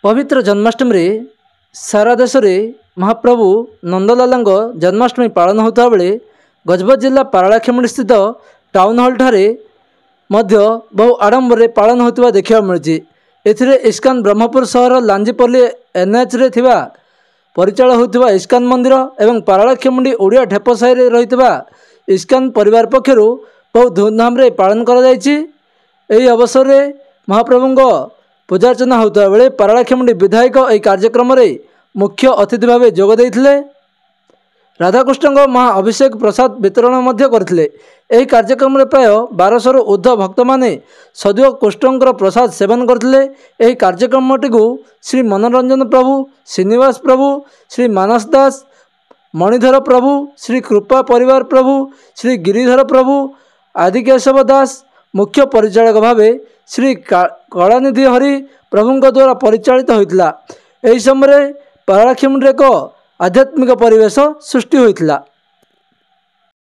पवित्र जन्माष्टमी सारा देश में महाप्रभु नंदलाल जन्माष्टमी पालन होता बेले गजपत जिला पारलाखेमुंडी स्थित टाउन हॉल ठारे मध्य बहु आडंबर पालन होता देखा मिली। एथिरे इस्कन ब्रह्मपुर सहर लांजीपल्ली एनएच रे थिबा परिचाल होता इस्कन मंदिर एवं पारलाखेमुंडी ओडिया ढेपसाई रे रहितबा इस्कन परिवार पक्षरु बहुत धूमधाम रे पालन करा जायछि। एही अवसर में महाप्रभु पूजार्चना होता बेले पारलाखेमुंडी विधायक यह कार्यक्रम रे मुख्य अतिथि भाव जोग देइथिले। राधाकृष्ण महाअभिषेक प्रसाद वितरण करथिले। यह कार्यक्रम रे प्राय 1200 रु ऊर्ध्व भक्त माने सदैव कृष्णंकर प्रसाद सेवन करथिले। यह कार्यक्रमटी को श्री मनोरंजन प्रभु, श्रीनिवास प्रभु, श्री मानस दास, मणिधर प्रभु, श्री कृपा परिवार प्रभु, श्री गिरिधर प्रभु, आदिकेशव दास मुख्य परिचालक भाव श्री कलानिधि हरि प्रभु द्वारा परिचालित होता। यह समय पारलाखेमुंडी एक आध्यात्मिक परिवेश सृष्टि होता।